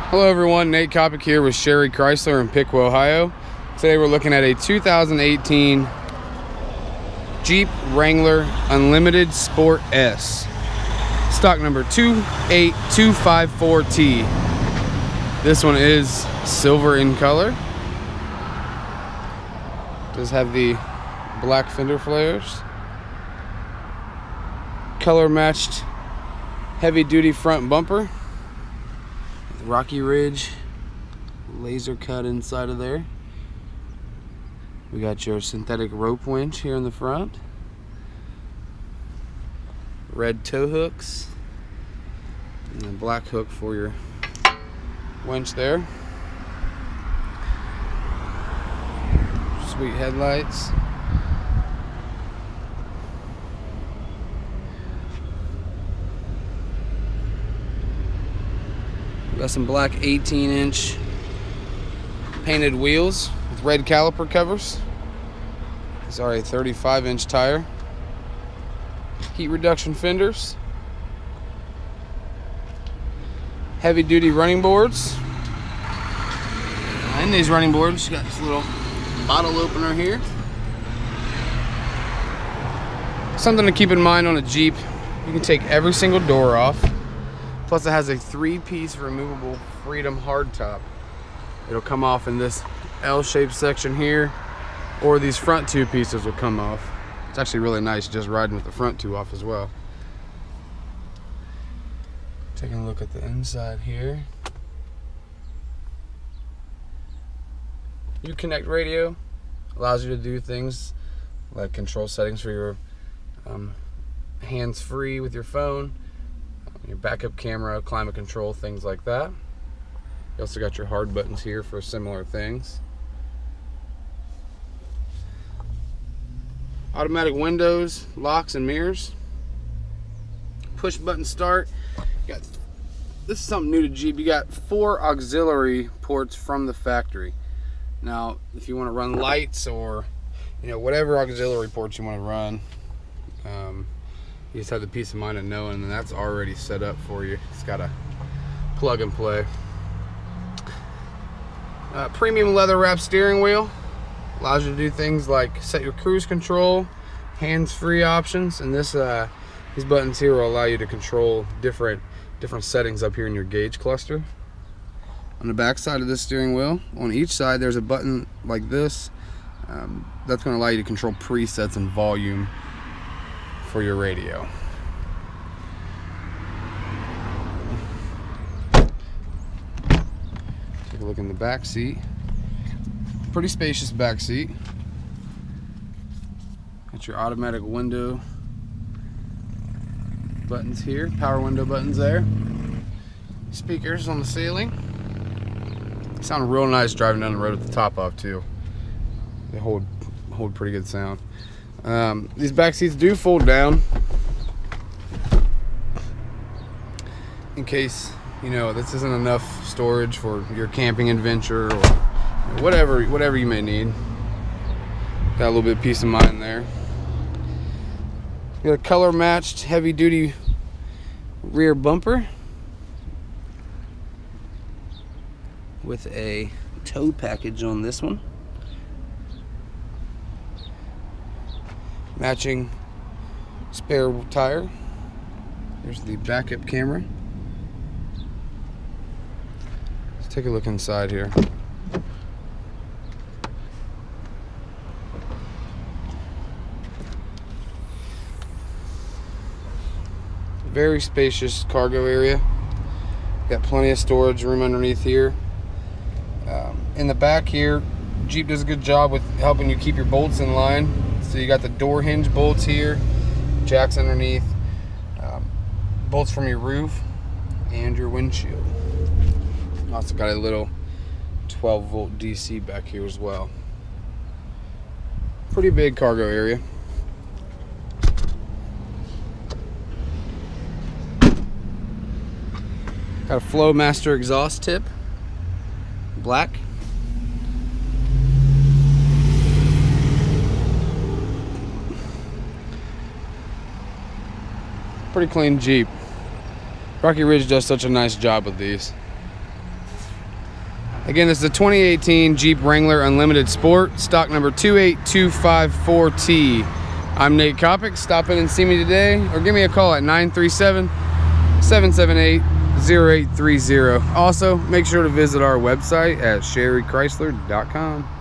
Hello everyone, Nate Kopic here with Sherry Chrysler in Piqua, Ohio. Today we're looking at a 2018 Jeep Wrangler Unlimited Sport S. Stock number 28254T. This one is silver in color. Does have the black fender flares. Color matched heavy duty front bumper. Rocky Ridge laser cut inside of there. We got your synthetic rope winch here in the front. Red tow hooks. And a black hook for your winch there. Sweet headlights. Got some black 18-inch painted wheels with red caliper covers. These are a 35-inch tire. Heat reduction fenders. Heavy duty running boards. In these running boards, you got this little bottle opener here. Something to keep in mind on a Jeep, you can take every single door off. Plus it has a 3-piece removable Freedom hardtop. It'll come off in this L-shaped section here, or these front 2 pieces will come off. It's actually really nice just riding with the front 2 off as well. Taking a look at the inside here. Uconnect radio allows you to do things like control settings for your hands-free with your phone, your backup camera, climate control, things like that. You also got your hard buttons here for similar things. Automatic windows, locks and mirrors. Push button start. This is something new to Jeep. You got 4 auxiliary ports from the factory. Now, if you want to run lights or whatever auxiliary ports you want to run, you just have the peace of mind of knowing that that's already set up for you. It's got a plug and play. Premium leather wrap steering wheel allows you to do things like set your cruise control, hands-free options, and these buttons here will allow you to control different settings up here in your gauge cluster. On the back side of this steering wheel, on each side there's a button like this. That's going to allow you to control presets and volume for your radio. Take a look in the back seat. Pretty spacious back seat. Got your automatic window buttons here, power window buttons there. Speakers on the ceiling. Sound real nice driving down the road with the top off too. They hold pretty good sound. These back seats do fold down in case this isn't enough storage for your camping adventure or whatever you may need. Got a little bit of peace of mind there. Got a color matched heavy duty rear bumper with a tow package on this one. Matching spare tire. Here's the backup camera. Let's take a look inside here. Very spacious cargo area. Got plenty of storage room underneath here. In the back here, Jeep does a good job with helping you keep your bolts in line. So you got the door hinge bolts here, jacks underneath, bolts from your roof and your windshield. Also got a little 12-volt DC back here as well. Pretty big cargo area. Got a Flowmaster exhaust tip, black. Pretty clean Jeep. Rocky Ridge does such a nice job with these. Again, this is a 2018 Jeep Wrangler Unlimited Sport, stock number 28254T. I'm Nate Kopic. Stop in and see me today, or give me a call at 937-778-0830. Also, make sure to visit our website at sherrychrysler.com.